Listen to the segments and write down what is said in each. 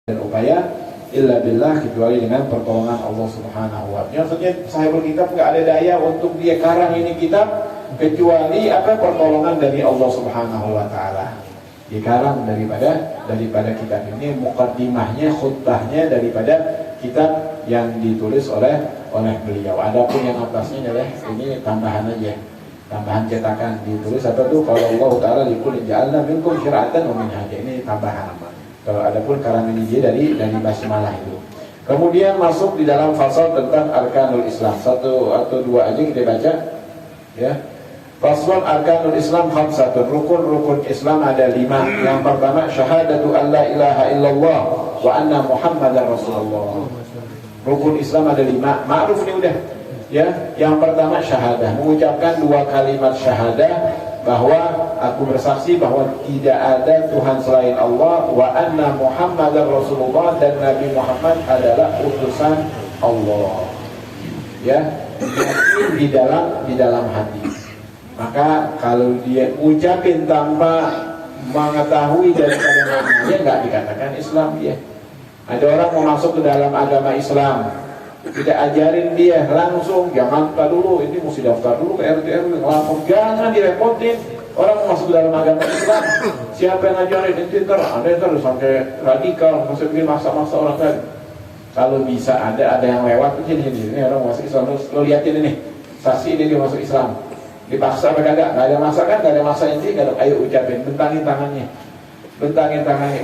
dan upaya illa billah, kecuali dengan pertolongan Allah Subhanahu wa ta'ala. Maksudnya sahibul kitab nggak ada daya untuk dia karang ini kitab kecuali pertolongan dari Allah Subhanahu wa ta'ala. Dikarang daripada kitab ini, muqaddimahnya, khutbahnya daripada kitab yang ditulis oleh beliau. Adapun yang atasnya adalah ini tambahan aja, tambahan cetakan, ditulis apa tuh, kalau Allah Ta'ala likulli ja'alna minkum syir'atan wa minhaja, ini tambahan. Kalau adapun karangan ini dia dari basmalah itu. Kemudian masuk di dalam fasal tentang arkanul Islam. Satu atau dua aja kita baca, ya. Fasal arkanul Islam khamsatun, rukun Islam ada 5. Yang pertama syahadatu an la ilaha illallah wa anna muhammadar rasulullah. Rukun Islam ada 5. Ma'ruf nih udah, ya. Yang pertama syahadah, mengucapkan 2 kalimat syahadah, bahwa aku bersaksi bahwa tidak ada Tuhan selain Allah, wa anna muhammadar rasulullah, dan Nabi Muhammad adalah utusan Allah. Ya, di dalam hati. Maka kalau dia ucapin tanpa mengetahui daripada namanya, nggak dikatakan Islam dia. Ada orang mau masuk ke dalam agama Islam, kita ajarin dia langsung, jangan lupa dulu, ini mesti daftar dulu ke RT RW, lapor, jangan direpotin. Orang mau masuk ke dalam agama Islam, siapa yang ngajarin? Itu ada sampai radikal, maksudnya maksa-maksa orang tadi. Kalau bisa ada yang lewat, ini orang masuk Islam, lo liatin ini, saksi ini dia masuk Islam, dipaksa apa kagak? Nggak ada maksa kan? Nggak ada maksa inti, ayo ucapin, bentangin tangannya,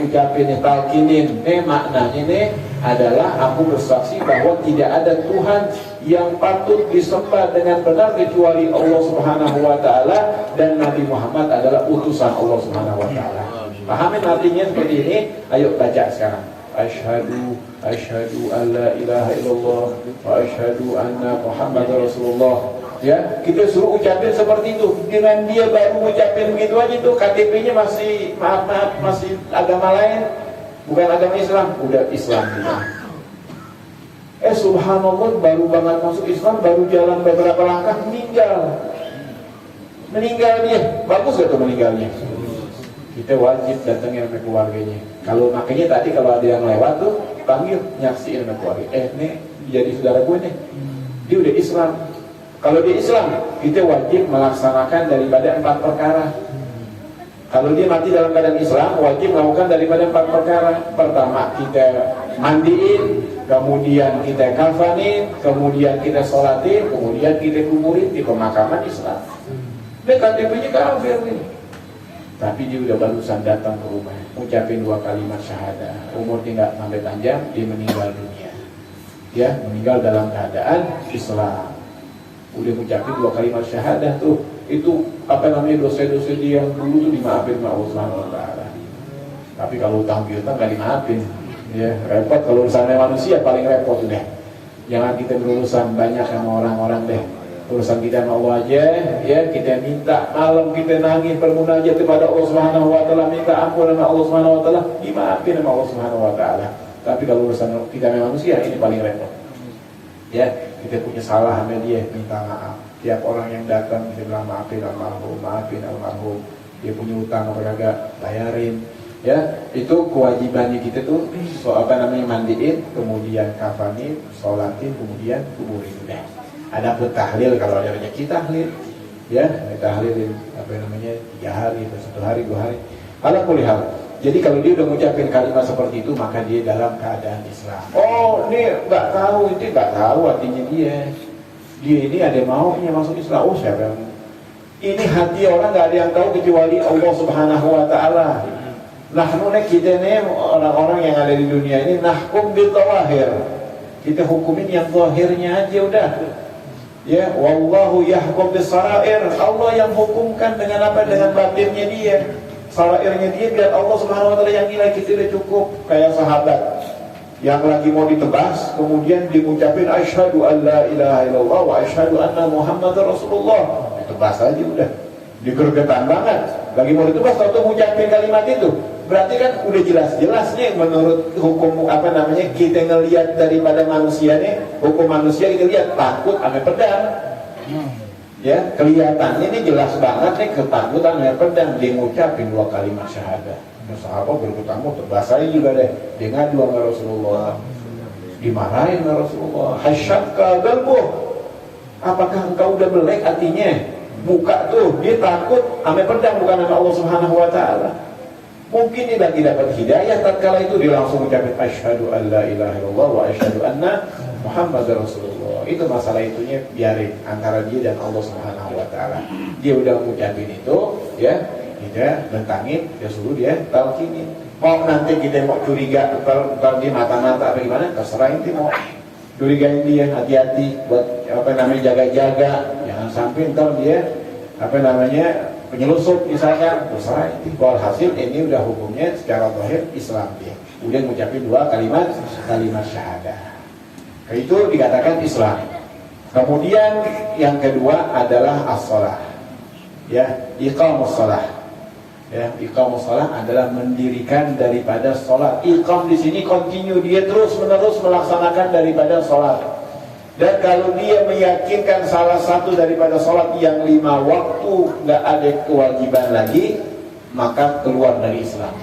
ucapin, talkinin. Maknanya ini adalah aku bersaksi bahwa tidak ada Tuhan yang patut disembah dengan benar kecuali Allah Subhanahu wa ta'ala, dan Nabi Muhammad adalah utusan Allah Subhanahu wa ta'ala. Pahamin artinya seperti ini? Ayo baca sekarang. Asyhadu an la ilaha illallah wa asyhadu anna Muhammadar Rasulullah. Ya, kita suruh ucapin seperti itu. Dengan dia baru ucapin begitu aja tuh, KTP-nya masih masih agama lain, bukan agama Islam, udah Islam dia. Subhanallah, baru banget masuk Islam, baru jalan beberapa langkah meninggal dia. Bagus gak tuh meninggalnya? Kita wajib datangin sama keluarganya. Kalau makanya tadi kalau ada yang lewat tuh panggil, nyaksiin sama keluarga. Nih jadi saudara gue nih, dia udah Islam. Kalau dia Islam, kita wajib melaksanakan daripada 4 perkara. Kalau dia mati dalam keadaan Islam, wajib melakukan daripada 4 perkara. Pertama, kita mandiin, kemudian kita kafanin, kemudian kita sholatin, kemudian kita kuburin di pemakaman Islam. Dia KTP-nya kafir nih, tapi dia udah barusan datang ke rumah, ucapin 2 kalimat syahadah, umurnya nggak sampai panjang, dia meninggal dunia. Ya, meninggal dalam keadaan Islam. Udah mengucapin 2 kalimat syahadah tuh, itu dosa-dosa dia yang dulu tuh dimaafin sama Allah Subhanahu wa ta'ala. Tapi kalau utang piutang nggak dimaafin, ya repot. Kalau urusannya manusia paling repot deh. Jangan kita berurusan banyak sama orang-orang deh. Urusan kita sama Allah aja, ya kita minta malam, kita nangis bermunajat kepada Allah Subhanahu wa ta'ala, minta ampun sama Allah Subhanahu wa ta'ala, dimaafin sama Allah Subhanahu wa ta'ala. Tapi kalau urusan kita sama manusia, ini paling repot. Ya, kita punya salah sama dia, minta maaf. Tiap orang yang datang kita bilang maafin almarhum. Dia punya utang apa kagak, bayarin. Ya, itu kewajibannya kita tuh, mandiin, kemudian kafanin, sholatin, kemudian kuburin. Udah. Ada pun tahlil, kalau ada rezeki tahlil. Ya, tahlilin 3 hari, 1 hari, 2 hari. Ala kulli hal. Jadi kalau dia udah mengucapkan kalimat seperti itu, maka dia dalam keadaan Islam. Oh, ini nggak tahu artinya dia. Dia ini ada maunya masuk Islam. Oh, siapa yang ini hati orang nggak ada yang tahu kecuali Allah Subhanahu wa ta'ala. Nahnu kita nih orang-orang yang ada di dunia ini nahkum bil zawahir. Kita hukumin yang zahirnya aja udah. Ya, wallahu yahkum bis sarair. Allah yang hukumkan dengan apa? Dengan batinnya dia. Sarairnya dia biar Allah Subhanahu wa ta'ala yang nilai. Kita udah cukup. Kayak sahabat yang lagi mau ditebas, kemudian diucapin asyhadu an la ilaha illallah wa asyhadu anna muhammadar rasulullah. Ditebas aja udah. Digergetan banget. Lagi mau ditebas, tahu mengucapin kalimat itu. Berarti kan udah jelas-jelas nih menurut hukum kita ngelihat daripada manusia nih, hukum manusia kita lihat takut sama pedang. Ya, kelihatannya ini jelas banget nih ketakutan sama pedang. Dia ngucapin 2 kalimat syahadah. Sahabat berkutamu terbasahi juga deh. Dia ngadu sama Rasulullah, dimarahin sama Rasulullah. Hasyakka galbuh, apakah engkau udah belek hatinya? Buka tuh, dia takut ame pedang bukan sama Allah Subhanahu wa taala. Mungkin dia lagi dapat hidayah tatkala itu dia langsung mengucapkan asyhadu an la ilaha illallah wa asyhadu anna Muhammadar Rasulullah. Itu masalah itunya biarin antara dia dan Allah Subhanahu wa taala. Dia udah mengucapin itu, ya, kita bentangin, dia suruh dia talqinin. Mau nanti kita mau curiga ntar dia mata-mata apa gimana, terserah inti mau curigain dia, hati-hati buat apa namanya jaga-jaga, jangan sampai ntar dia apa namanya penyelusup misalnya, terserah inti. Walhasil ini udah hukumnya secara zahir Islam dia. Udah mengucapkan dua kalimat syahadah. Itu dikatakan Islam. Kemudian yang kedua adalah as-shalah. Ya, iqamus shalah. Ya, iqamus shalah adalah mendirikan daripada salat. Iqam di sini continue, dia terus-menerus melaksanakan daripada salat. Dan kalau dia meyakinkan salah satu daripada salat yang 5 waktu nggak ada kewajiban lagi, maka keluar dari Islam.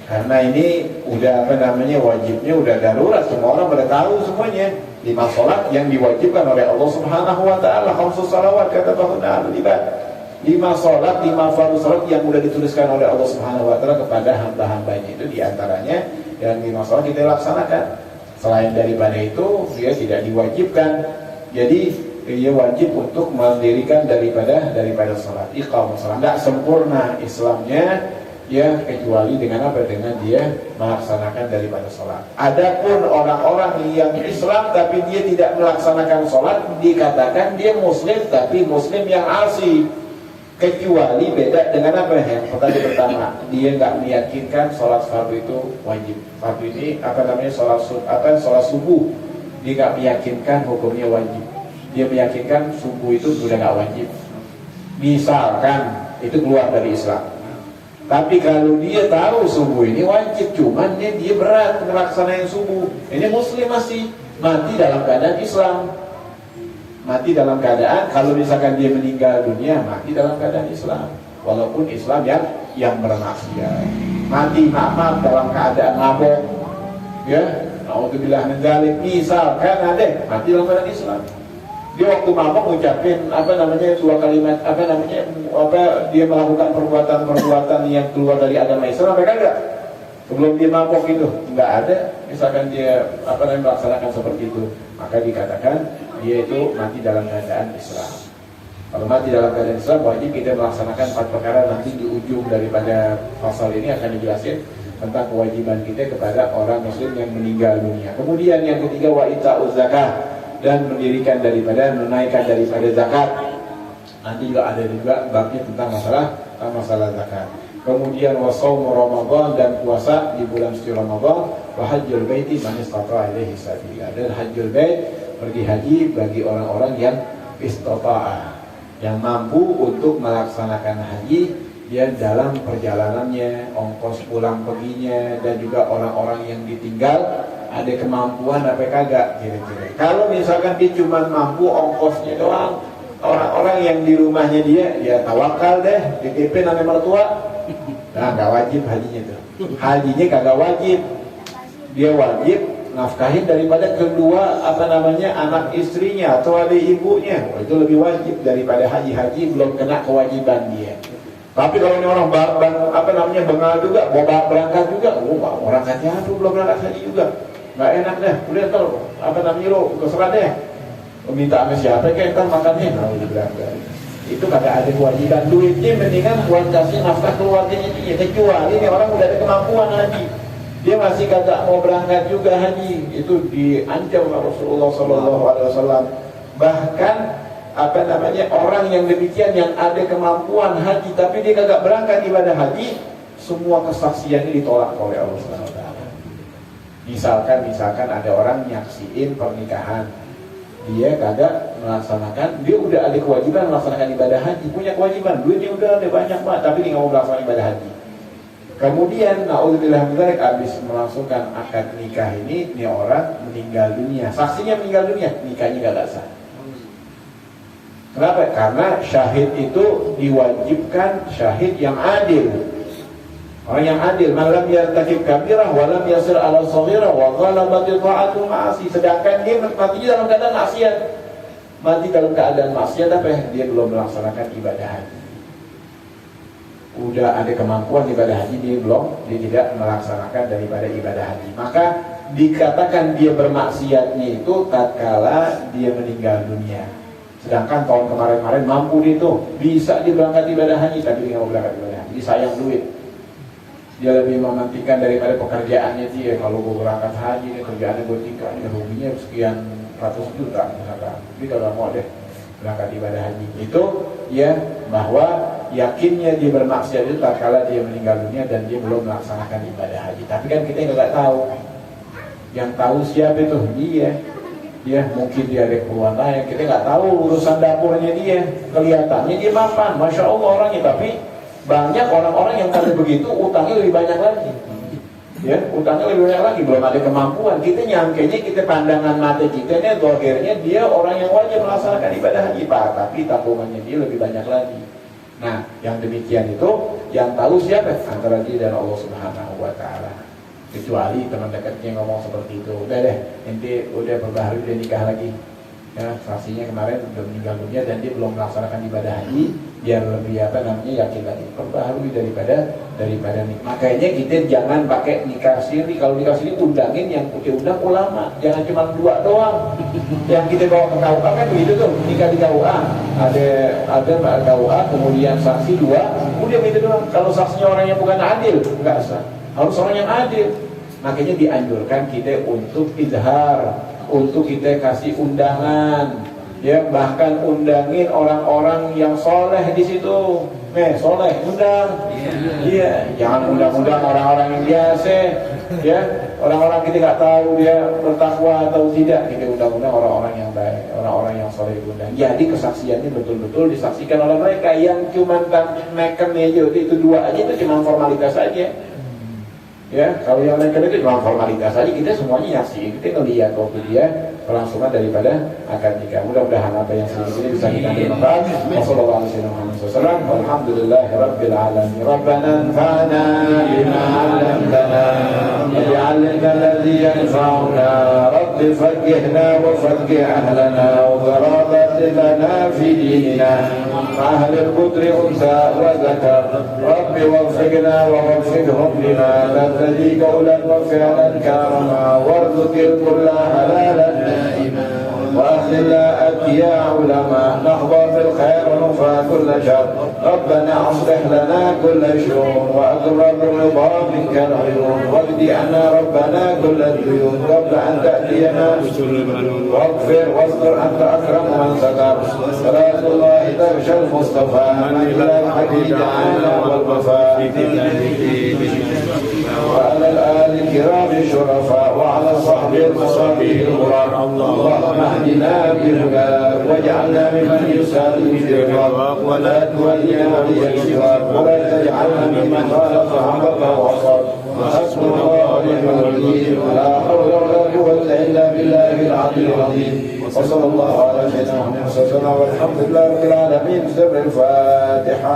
Karena ini udah apa namanya wajibnya udah darurat, semua orang pada tahu semuanya. 5 salat yang diwajibkan oleh Allah Subhanahu wa taala, 5 salawat kata Bahuna al-ibad. 5 salat, 5 fardhu salat yang udah dituliskan oleh Allah Subhanahu wa taala kepada hamba-hambanya, itu diantaranya yang 5 salat kita laksanakan. Selain daripada itu dia tidak diwajibkan. Jadi dia wajib untuk mendirikan daripada salat. Iqamus salat. Enggak sempurna Islamnya ya kecuali dengan apa? Dengan dia melaksanakan daripada salat. Adapun orang-orang yang Islam tapi dia tidak melaksanakan salat, dikatakan dia muslim tapi muslim yang asi. Kecuali beda dengan apa ya? Pertama, dia nggak meyakinkan sholat fardu itu wajib. Fardu ini apa namanya sholat subuh, dia nggak meyakinkan hukumnya wajib. Dia meyakinkan subuh itu sudah nggak wajib. Misalkan itu keluar dari Islam. Tapi kalau dia tahu subuh ini wajib, cuman dia berat melaksanakan subuh, ini muslim masih mati dalam keadaan Islam. Mati dalam keadaan, kalau misalkan dia meninggal dunia, mati dalam keadaan Islam. Walaupun Islam yang bermaksiat. Mati maaf dalam keadaan mabok. Ya, naudzubillah min dzalik. Misalkan ada mati dalam keadaan Islam. Dia waktu mabok ngucapin apa namanya 2 kalimat apa namanya dia melakukan perbuatan-perbuatan yang keluar dari agama Islam, mereka enggak? Sebelum dia mabok itu enggak ada. Misalkan dia apa namanya melaksanakan seperti itu, maka dikatakan dia itu mati dalam keadaan Islam. Kalau mati dalam keadaan Islam, wajib kita melaksanakan 4 perkara. Nanti di ujung daripada pasal ini akan dijelasin tentang kewajiban kita kepada orang muslim yang meninggal dunia. Kemudian yang ketiga, wa ita'uz zakah, dan mendirikan daripada menunaikan daripada zakat. Nanti juga ada juga babnya tentang masalah zakat. Kemudian wa shaum Ramadan, dan puasa di bulan suci Ramadan. Wa hajjul baiti man istata'a ilaihi sabila, dan hajjul bait, pergi haji bagi orang-orang yang istata'ah, yang mampu untuk melaksanakan haji dia dalam perjalanannya, ongkos pulang perginya, dan juga orang-orang yang ditinggal ada kemampuan apa kagak kira-kira. Kalau misalkan dia cuma mampu ongkosnya doang, orang-orang yang di rumahnya dia tawakal deh, DP namanya mertua, nah nggak wajib hajinya tuh. Hajinya kagak wajib, dia wajib nafkahin daripada kedua apa namanya anak istrinya atau adik ibunya. Itu lebih wajib daripada haji belum kena kewajiban dia. Tapi kalau ini orang apa namanya bengal juga, bawa berangkat juga, orang kaya tuh belum berangkat haji juga, nggak enak deh. Udah tuh apa namanya lo keserah deh, minta sama siapa kayak ntar makannya, itu kagak ada kewajiban. Duitnya mendingan buat kasih nafkah keluarganya dia. Kecuali ini orang udah ada kemampuan haji, dia masih kagak mau berangkat juga haji, itu diancam oleh Rasulullah SAW. Bahkan apa namanya orang yang demikian yang ada kemampuan haji tapi dia kagak berangkat ibadah haji, semua kesaksiannya ditolak oleh Allah SWT. Misalkan ada orang nyaksiin pernikahan, dia kagak melaksanakan, dia udah ada kewajiban melaksanakan ibadah haji, punya kewajiban, duitnya udah ada banyak banget, tapi dia nggak mau melaksanakan ibadah haji. Kemudian naudzubillah min dzalik, habis melangsungkan akad nikah ini orang meninggal dunia, saksinya meninggal dunia, nikahnya gak sah. Kenapa? Karena syahid itu diwajibkan syahid yang adil. Orang yang adil, malam yartakib kabirah walam yasir ala saghirah wa ghalabatil ta'atu ma'asi. Sedangkan dia mati dalam keadaan maksiat. Mati dalam keadaan maksiat apa ya? Dia belum melaksanakan ibadah haji. Udah ada kemampuan ibadah haji, dia tidak melaksanakan daripada ibadah haji. Maka dikatakan dia bermaksiatnya itu tatkala dia meninggal dunia. Sedangkan tahun kemarin-kemarin mampu dia itu bisa dia berangkat ibadah haji, tapi dia nggak mau berangkat ibadah haji, sayang duit. Dia lebih mementingkan daripada pekerjaannya dia. Kalau gue berangkat haji, ini kerjaannya gue tinggal, ini ruginya sekian ratus juta misalkan. Tapi kalau mau deh berangkat ibadah haji itu ya, bahwa yakinnya dia bermaksiat itu tatkala dia meninggal dunia dan dia belum melaksanakan ibadah haji. Tapi kan kita nggak tahu. Yang tahu siapa itu dia. Ya mungkin dia ada keperluan lain, kita nggak tahu urusan dapurnya dia. Kelihatannya dia mapan, masya Allah orangnya, tapi banyak orang-orang yang pada begitu utangnya lebih banyak lagi. Ya, utangnya lebih banyak lagi, belum ada kemampuan. Kita nyangkanya, kita pandangan mata kita ini dohirnya dia orang yang wajib melaksanakan ibadah haji, Pak, tapi tabungannya dia lebih banyak lagi. Nah, yang demikian itu yang tahu siapa? Antara dia dan Allah Subhanahu wa taala. Kecuali teman dekatnya ngomong seperti itu, udah deh, ente udah berbahagia, udah nikah lagi. Ya, saksinya kemarin udah meninggal dunia dan dia belum melaksanakan ibadah haji, biar lebih yakin lagi, perbaharui daripada nikah. Makanya kita jangan pakai nikah siri. Kalau nikah siri undangin yang kita undang ulama, jangan cuma 2 doang. Yang kita bawa ke KUA kan begitu tuh, nikah di KUA ada KUA, kemudian saksi 2, udah begitu doang. Kalau saksinya orang yang bukan adil, nggak sah, harus orang yang adil. Makanya dianjurkan kita untuk izhar, untuk kita kasih undangan, ya, bahkan undangin orang-orang yang soleh di situ. Soleh, undang. Iya, jangan undang-undang orang-orang yang biasa, ya. Orang-orang kita nggak tahu dia bertakwa atau tidak, kita undang-undang orang-orang yang baik, orang-orang yang soleh diundang. Jadi kesaksiannya betul-betul disaksikan oleh mereka. Yang cuma neken aja itu 2 aja, itu cuma formalitas aja. Ya, kalau yang lain itu cuma formalitas saja, kita semuanya nyaksiin, kita ngelihat waktu dia kelangsungan daripada akad nikah. Mudah-mudahan apa yang sedikit ini bisa kita bermanfaat. Wassalamualaikum warahmatullahi wabarakatuh. Rabbana anfa'na bima 'allamtana waj'alna alladhi yanfa'una rabbi faqqihna wa faqqih ahlana wa gharabat lana fi dinina أهل القدر أنثى وذكر رب وفقنا ووفقهم لما تهتدي قولا وفعلا كرما وارزق الكل حلالا دائما وأهلنا أتقياء علماء نحظى في الخير ونفى كل شر ربنا أصلح لنا كل شؤون وأقرب الرضا منك العيون واقض عنا ربنا كل الديون قبل أن تأتينا واغفر واستر أنت أكرم من ستر صلاة الله تغشى المصطفى من إلى الحديد عنا والوفاء وعلى الآل الكرام الشرفاء وعلى الصحب المصابيح الغرار اللهم اهدنا بهداك واجعلنا ممن يسالم برضاك ولا تولنا وليا سواك ولا تجعلنا ممن خالف امرك وعصاك وحسبنا الله ونعم الوكيل ولا حول ولا قوة إلا بالله العلي العظيم وصلى الله على سيدنا محمد والحمد لله رب العالمين. سر الفاتحة.